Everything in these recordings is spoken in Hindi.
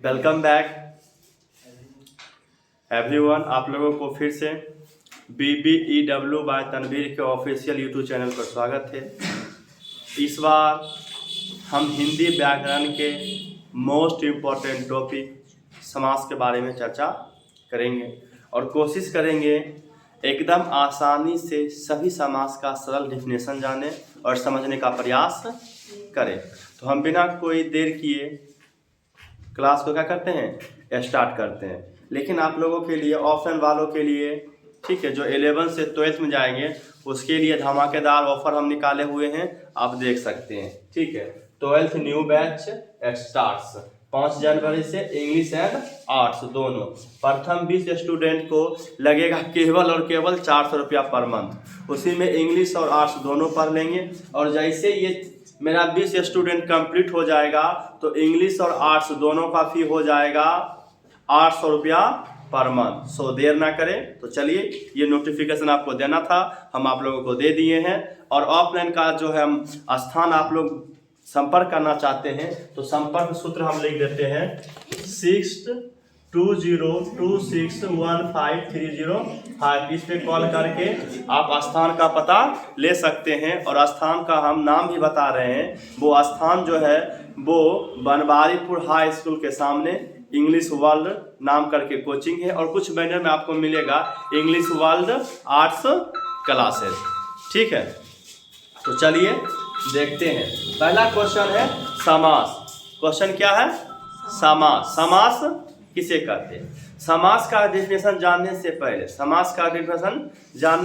Welcome back everyone. आप लोगों को फिर से BBEW बाय तनवीर के ऑफिशियल यूट्यूब चैनल पर स्वागत है। इस बार हम हिंदी व्याकरण के मोस्ट इम्पॉर्टेंट टॉपिक समास के बारे में चर्चा करेंगे और कोशिश करेंगे एकदम आसानी से सभी समास का सरल डेफिनेशन जाने और समझने का प्रयास करें। तो हम बिना कोई देर किए क्लास को क्या करते हैं, स्टार्ट करते हैं। लेकिन आप लोगों के लिए, ऑप्शन वालों के लिए, ठीक है, जो 11 से 12 में जाएंगे उसके लिए धमाकेदार ऑफर हम निकाले हुए हैं, आप देख सकते हैं। ठीक है, 12th न्यू बैच स्टार्ट्स 5 जनवरी से इंग्लिश एंड आर्ट्स दोनों। प्रथम 20 स्टूडेंट को लगेगा केवल और केवल 400 रुपया पर मंथ। उसी में इंग्लिश और आर्ट्स दोनों पढ़ लेंगे और जैसे ये मेरा 20 स्टूडेंट कंप्लीट हो जाएगा तो इंग्लिश और आर्ट्स दोनों का फी हो जाएगा 800 रुपया पर मंथ। सो देर ना करें, तो चलिए ये नोटिफिकेशन आपको देना था, हम आप लोगों को दे दिए हैं। और ऑफलाइन का जो है हम स्थान आप लोग संपर्क करना चाहते हैं तो संपर्क सूत्र हम लिख देते हैं 6202615305। इस पे कॉल करके आप स्थान का पता ले सकते हैं और स्थान का हम नाम भी बता रहे हैं। वो स्थान जो है वो बनवारीपुर हाई स्कूल के सामने इंग्लिश वर्ल्ड नाम करके कोचिंग है और कुछ बैनर में आपको मिलेगा इंग्लिश वर्ल्ड आर्ट्स क्लासेस। ठीक है, तो चलिए देखते हैं। पहला क्वेश्चन है समास। क्वेश्चन क्या है? समास। समास किसे कहते हैं? समास का डेफिनेशन जानने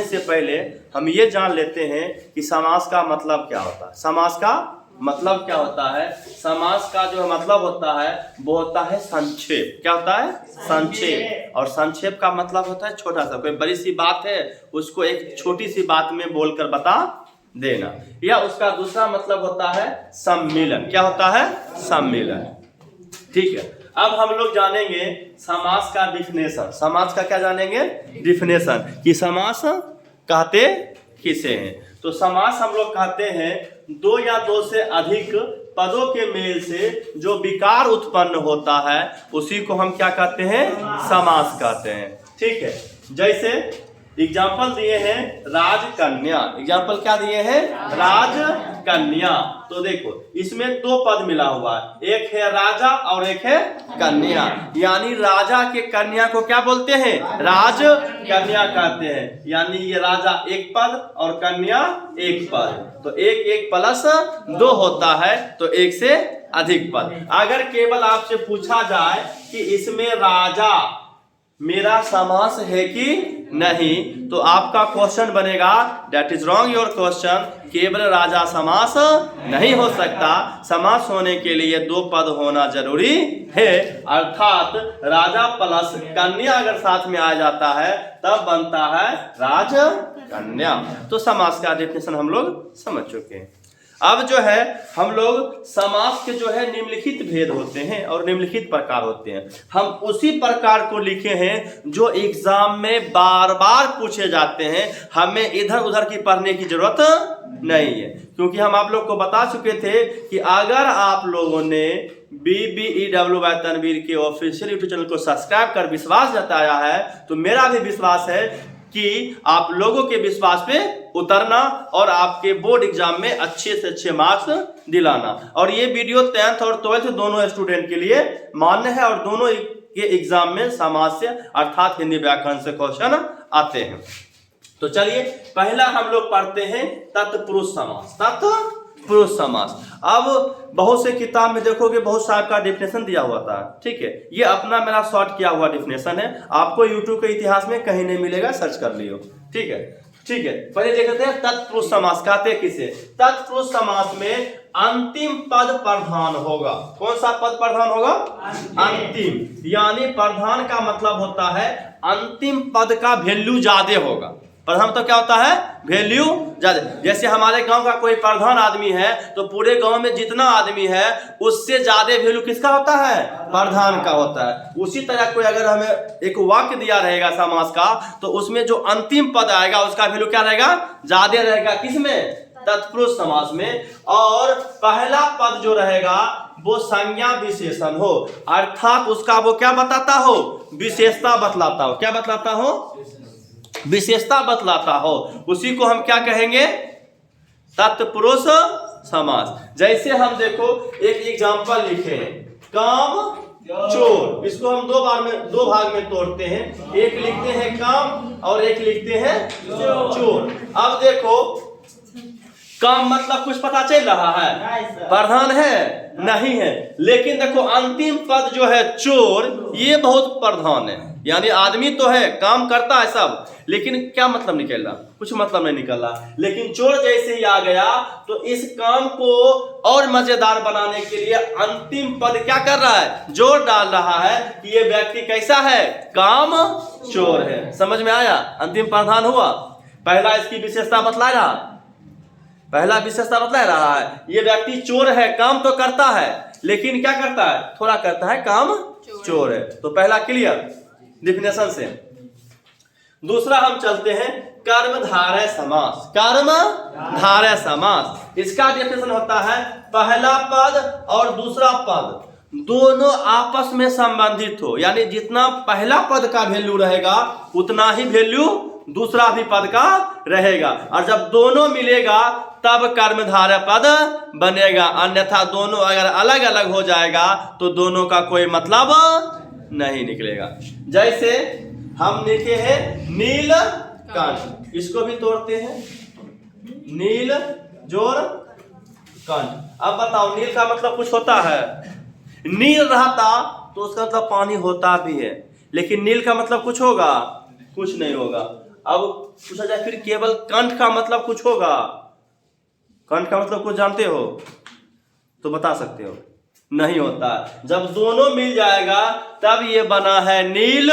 से पहले हम ये जान लेते हैं कि समास का मतलब क्या होता है। समास का मतलब क्या होता है? समास का जो मतलब होता है वो होता है संक्षेप। क्या होता है? संक्षेप। और संक्षेप का मतलब होता है छोटा सा, कोई बड़ी सी बात है उसको एक छोटी सी बात में बोलकर बता देना। या उसका दूसरा मतलब होता है सम्मिलन। क्या होता है? सम्मिलन। ठीक है, अब हम लोग जानेंगे समास का डिफिनेशन। समास का क्या जानेंगे? डिफिनेशन कि समास कहते किसे हैं। तो समास हम लोग कहते हैं दो या दो से अधिक पदों के मेल से जो विकार उत्पन्न होता है उसी को हम क्या कहते हैं? समास कहते हैं। ठीक है, जैसे एग्जाम्पल दिए हैं राजकन्या। एग्जाम्पल क्या दिए हैं? राजकन्या। तो देखो इसमें दो पद मिला हुआ है, एक है राजा और एक है कन्या। यानी राजा के कन्या को क्या बोलते हैं? राजकन्या कहते हैं। यानी ये राजा एक पद और कन्या एक पद, तो एक एक प्लस 2 होता है, तो एक से अधिक पद। अगर केवल आपसे पूछा जाए कि इसमें राजा मेरा समास है कि नहीं, तो आपका क्वेश्चन बनेगा that is wrong your question. केवल राजा समास नहीं हो सकता, समास होने के लिए 2 पद होना जरूरी है। अर्थात राजा प्लस कन्या अगर साथ में आ जाता है तब बनता है राजकन्या। तो समास का डेफिनेशन हम लोग समझ चुके हैं। अब जो है हम लोग समास के जो है निम्नलिखित भेद होते हैं और निम्नलिखित प्रकार होते हैं। हम उसी प्रकार को लिखे हैं जो एग्जाम में बार बार पूछे जाते हैं, हमें इधर उधर की पढ़ने की जरूरत नहीं है। क्योंकि हम आप लोग को बता चुके थे कि अगर आप लोगों ने BBEW बाय तनवीर के ऑफिशियल यूट्यूब चैनल को सब्सक्राइब कर विश्वास जताया है तो मेरा भी विश्वास है कि आप लोगों के विश्वास पे उतरना और आपके बोर्ड एग्जाम में अच्छे से अच्छे मार्क्स दिलाना। और ये वीडियो 10th और 12th दोनों स्टूडेंट के लिए मान्य है और दोनों के एग्जाम में समास से अर्थात हिंदी व्याकरण से क्वेश्चन आते हैं। तो चलिए पहला हम लोग पढ़ते हैं तत्पुरुष समास। तत्पुरुष समास। अब बहुत से किताब में देखोगे बहुत सारा का डेफिनेशन दिया हुआ था। ठीक है, ये अपना मेरा शॉर्ट किया हुआ डेफिनेशन है, आपको यूट्यूब के इतिहास में कहीं नहीं मिलेगा, सर्च कर लियो। ठीक है, ठीक है, पहले देखते हैं तत्पुरुष समास कहते किसे। तत्पुरुष समास में अंतिम पद प्रधान होगा। कौन सा पद प्रधान होगा? अंतिम। यानी प्रधान का मतलब होता है अंतिम पद का वैल्यू ज्यादा होगा। प्रधान तो क्या होता है? वैल्यू ज्यादा। जैसे हमारे गांव का कोई प्रधान आदमी है तो पूरे गांव में जितना आदमी है उससे ज्यादा वैल्यू किसका होता है? प्रधान का होता है। उसी तरह कोई अगर हमें एक वाक्य दिया रहेगा समास का तो उसमें जो अंतिम पद आएगा उसका वैल्यू क्या रहेगा? ज्यादा रहेगा। किसमें? तत्पुरुष समास में। और पहला पद जो रहेगा वो संज्ञा विशेषण हो, अर्थात उसका वो क्या बताता हो, विशेषता बतलाता हो। क्या बतलाता हो, विशेषता बतलाता हो। उसी को हम क्या कहेंगे, तत्पुरुष समास। जैसे हम देखो एक एग्जांपल लिखे हैं, काम चोर, इसको हम दो भाग में तोड़ते हैं, एक लिखते हैं काम और एक लिखते हैं चोर। अब देखो काम मतलब कुछ पता चल रहा है, प्रधान है नहीं है, लेकिन देखो अंतिम पद जो है चोर, ये बहुत प्रधान है, यानी आदमी तो है, काम करता है सब, लेकिन क्या मतलब निकल रहा, कुछ मतलब नहीं निकल रहा। लेकिन चोर जैसे ही आ गया तो इस काम को और मजेदार बनाने के लिए अंतिम पद क्या कर रहा है, जोर डाल रहा है कि ये व्यक्ति कैसा है, काम चोर है। समझ में आया, अंतिम प्रधान हुआ। पहला इसकी विशेषता बतला रहा, पहला विशेषता बतला रहा है, ये व्यक्ति चोर है, काम तो करता है लेकिन क्या करता है, थोड़ा करता है, काम चोर है। तो पहला क्लियर डिफिनेशन से। दूसरा हम चलते हैं कर्मधारय समास। कर्मधारय समास, इसका डेफिनेशन होता है पहला पद और दूसरा पद दोनों आपस में संबंधित हो, यानी जितना पहला पद का वैल्यू रहेगा उतना ही वैल्यू दूसरा भी पद का रहेगा, और जब दोनों मिलेगा तब कर्मधारय पद बनेगा, अन्यथा दोनों अगर अलग अलग हो जाएगा तो दोनों का कोई मतलब नहीं निकलेगा। जैसे हम लिखे हैं नील कंठ, इसको भी तोड़ते हैं, नील जोड़ कंठ। अब बताओ नील का मतलब कुछ होता है, नील रहता तो उसका मतलब पानी होता भी है, लेकिन नील का मतलब कुछ होगा, कुछ नहीं होगा। अब पूछा जाए फिर केवल कंठ का मतलब कुछ होगा, कंठ का मतलब कुछ जानते हो तो बता सकते हो, नहीं होता। जब दोनों मिल जाएगा तब ये बना है नील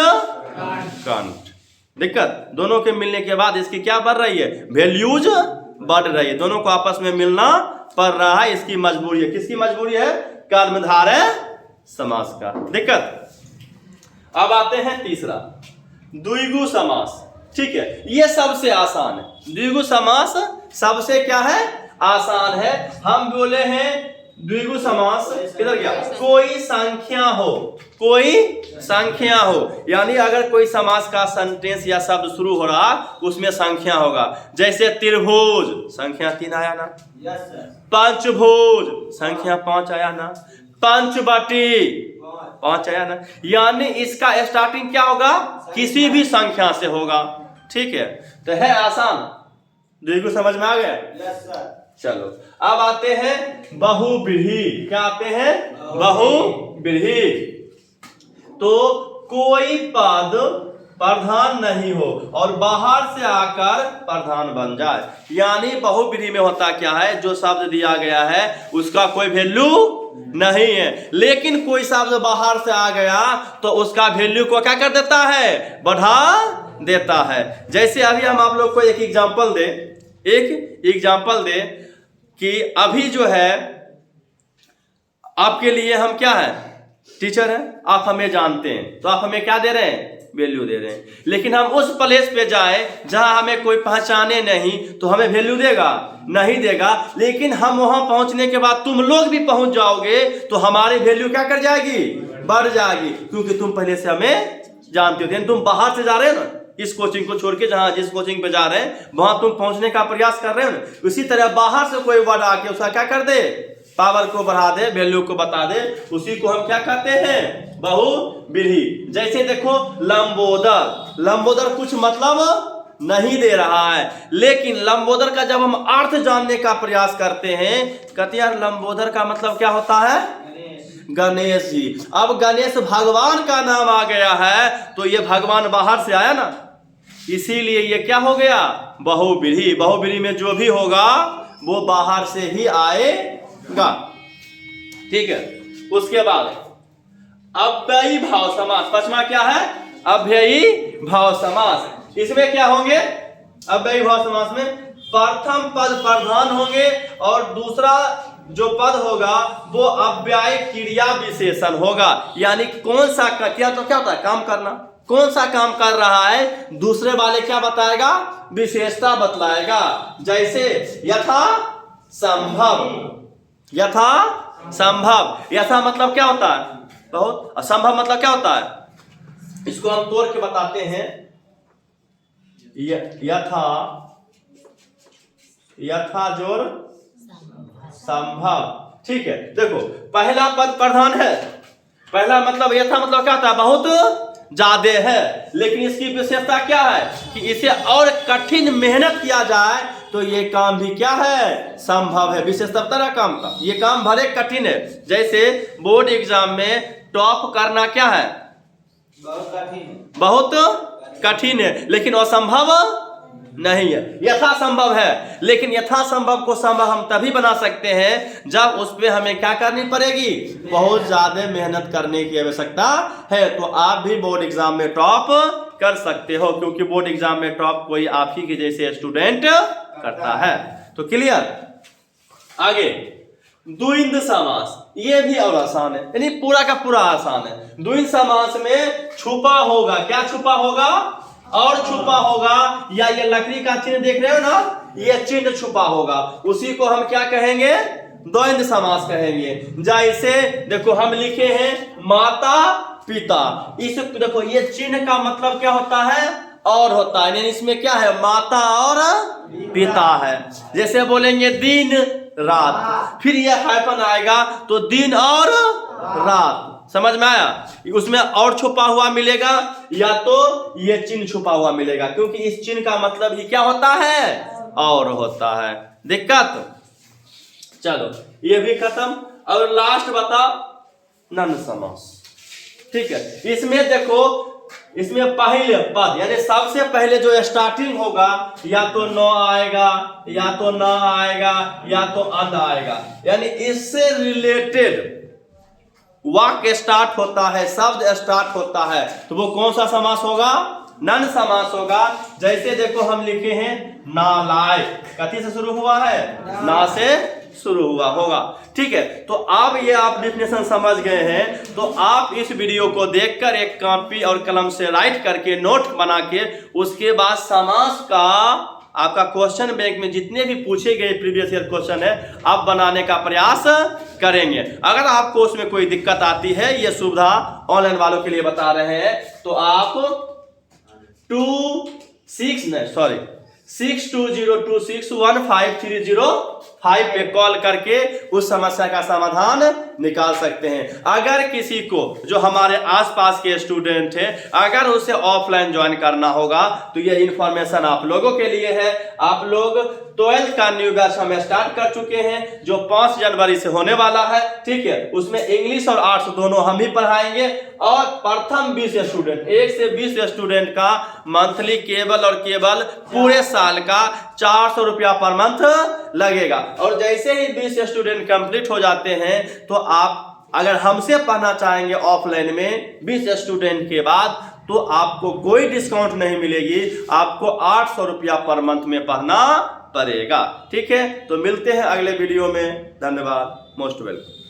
कंठ। दिक्कत, दोनों के मिलने के बाद इसकी क्या बढ़ रही है, वैल्यूज बढ़ रही है, दोनों को आपस में मिलना पड़ रहा है, इसकी मजबूरी है। किसकी मजबूरी है, कर्मधारय समास का। दिक्कत। अब आते हैं तीसरा द्विगु समास। ठीक है, ये सबसे आसान है, द्विगु समास सबसे क्या है, आसान है। हम बोले हैं द्विगु समास किधर गया, कोई संख्या हो, कोई संख्या हो, यानी अगर कोई समास का सेंटेंस या शब्द शुरू हो रहा उसमें संख्या होगा। जैसे त्रिभुज, संख्या 3 आया ना, पंचभुज, संख्या 5 आया ना, पंचवटी 5 आया ना, यानी इसका स्टार्टिंग क्या होगा, किसी भी संख्या से होगा। ठीक है, तो है आसान, द्विगु समझ में आ गया। चलो अब आते हैं बहुव्रीहि। क्या आते हैं, बहुव्रीहि। तो कोई पद प्रधान नहीं हो और बाहर से आकर प्रधान बन जाए, यानी बहुव्रीहि में होता क्या है, जो शब्द दिया गया है उसका कोई वैल्यू नहीं है, लेकिन कोई शब्द बाहर से आ गया तो उसका वैल्यू को क्या कर देता है, बढ़ा देता है। जैसे अभी हम आप लोग को एक एग्जांपल दे कि अभी जो है आपके लिए हम क्या है, टीचर हैं, आप हमें जानते हैं, तो आप हमें क्या दे रहे हैं, वैल्यू दे रहे हैं। लेकिन हम उस प्लेस पे जाए जहां हमें कोई पहचाने नहीं तो हमें वैल्यू देगा, नहीं देगा। लेकिन हम वहां पहुंचने के बाद तुम लोग भी पहुंच जाओगे तो हमारी वैल्यू क्या कर जाएगी, बढ़ जाएगी, क्योंकि तुम पहले से हमें जानते हो। तुम बाहर से जा रहे हो ना, इस कोचिंग को छोड़ के जहां जिस कोचिंग पे जा रहे हैं वहां तुम पहुंचने का प्रयास कर रहे हो ना, उसी तरह बाहर से कोई वर्ड आके उसका क्या कर दे, पावर को बढ़ा दे, वैल्यू को बता दे, उसी को हम क्या कहते हैं, बहुव्रीहि। जैसे देखो लंबोदर, लंबोदर कुछ मतलब नहीं दे रहा है, लेकिन लंबोदर का जब हम अर्थ जानने का प्रयास करते हैं, कहते यार लंबोदर का मतलब क्या होता है, गणेश जी। अब गणेश भगवान का नाम आ गया है तो ये भगवान बाहर से आया ना, इसीलिए ये क्या हो गया, बहुव्रीहि। बहुव्रीहि में जो भी होगा वो बाहर से ही आएगा। ठीक है, उसके बाद अव्ययी भाव समास, पांचवा क्या है, अव्ययी भाव समास। इसमें क्या होंगे, अव्ययी भाव समास में प्रथम पद प्रधान होंगे और दूसरा जो पद होगा वो अव्यय क्रिया विशेषण होगा, यानी कौन सा क्या तो क्या होता है, काम करना, कौन सा काम कर रहा है दूसरे वाले क्या बताएगा, विशेषता बतलाएगा। जैसे यथा संभव, यथा संभव। यथा मतलब क्या होता है? बहुत। असंभव मतलब क्या होता है? इसको हम तोड़ के बताते हैं। यथा, यथा जोड़ संभव। ठीक है, देखो पहला पद प्रधान है। पहला मतलब यथा मतलब क्या होता है? बहुत ज्यादा है। लेकिन इसकी विशेषता क्या है कि इसे और कठिन मेहनत किया जाए तो ये काम भी क्या है? संभव है। विशेषता तरह काम का, ये काम भले कठिन है। जैसे बोर्ड एग्जाम में टॉप करना क्या है? बहुत कठिन, बहुत कठिन है, लेकिन असंभव नहीं है। यथासंभव है, लेकिन यथासंभव को संभव हम तभी बना सकते हैं जब उस पर हमें क्या करनी पड़ेगी? बहुत ज्यादा मेहनत करने की आवश्यकता है। तो आप भी बोर्ड एग्जाम में टॉप कर सकते हो, क्योंकि बोर्ड एग्जाम में टॉप कोई आप ही के जैसे स्टूडेंट करता है। तो क्लियर? आगे द्वंद्व समास, ये भी और आसान है, यानी पूरा का पूरा आसान है। द्वंद्व समास में छुपा होगा, क्या छुपा होगा? और छुपा होगा, या ये लकड़ी का चिन्ह देख रहे हो ना, ये चिन्ह छुपा होगा, उसी को हम क्या कहेंगे? द्वंद्व समास कहेंगे। जैसे देखो हम लिखे हैं माता पिता, इस देखो ये चिन्ह का मतलब क्या होता है? और होता है, यानी इसमें क्या है? माता और पिता है। जैसे बोलेंगे दिन रात, फिर ये हाइफन आएगा तो दिन और रात। समझ में आया? उसमें और छुपा हुआ मिलेगा या तो ये चिन्ह छुपा हुआ मिलेगा, क्योंकि इस चिन्ह का मतलब ही क्या होता है? और होता है। दिक्कत? चलो ये भी खत्म। और लास्ट बता नन समास। ठीक है, इसमें देखो, इसमें पहले पद यानी सबसे पहले जो स्टार्टिंग होगा, या तो न आएगा, या तो न आएगा, या तो अन आएगा, यानी इससे रिलेटेड वाक्य स्टार्ट होता है, शब्द स्टार्ट होता है, तो वो कौन सा समास होगा? नन समास होगा। जैसे देखो हम लिखे हैं नालायक, कथी से शुरू हुआ है? ना से शुरू हुआ होगा। ठीक है, तो अब ये आप डेफिनेशन समझ गए हैं, तो आप इस वीडियो को देखकर एक कॉपी और कलम से राइट करके नोट बना के, उसके बाद समास का आपका क्वेश्चन बैंक में जितने भी पूछे गए प्रीवियस ईयर क्वेश्चन है, आप बनाने का प्रयास करेंगे। अगर आपको उसमें कोई दिक्कत आती है, ये सुविधा ऑनलाइन वालों के लिए बता रहे हैं, तो आप 6202615305 पे कॉल करके उस समस्या का समाधान निकाल सकते हैं। अगर किसी को, जो हमारे आसपास के स्टूडेंट हैं, अगर उसे ऑफलाइन ज्वाइन करना होगा तो ये इंफॉर्मेशन आप लोगों के लिए है। आप लोग 12th का न्यू बैच हम स्टार्ट कर चुके हैं, जो 5 जनवरी से होने वाला है। ठीक है, उसमें इंग्लिश और आर्ट्स दोनों हम ही पढ़ाएंगे। और प्रथम 20 स्टूडेंट, 1 से 20 स्टूडेंट का मंथली केवल और केवल पूरे साल का 400 रुपया पर मंथ लगेगा। और जैसे ही 20 स्टूडेंट कंप्लीट हो जाते हैं, तो आप अगर हमसे पढ़ना चाहेंगे ऑफलाइन में 20 स्टूडेंट के बाद, तो आपको कोई डिस्काउंट नहीं मिलेगी, आपको 800 रुपया पर मंथ में पढ़ना पड़ेगा। ठीक है, तो मिलते हैं अगले वीडियो में। धन्यवाद, मोस्ट वेलकम।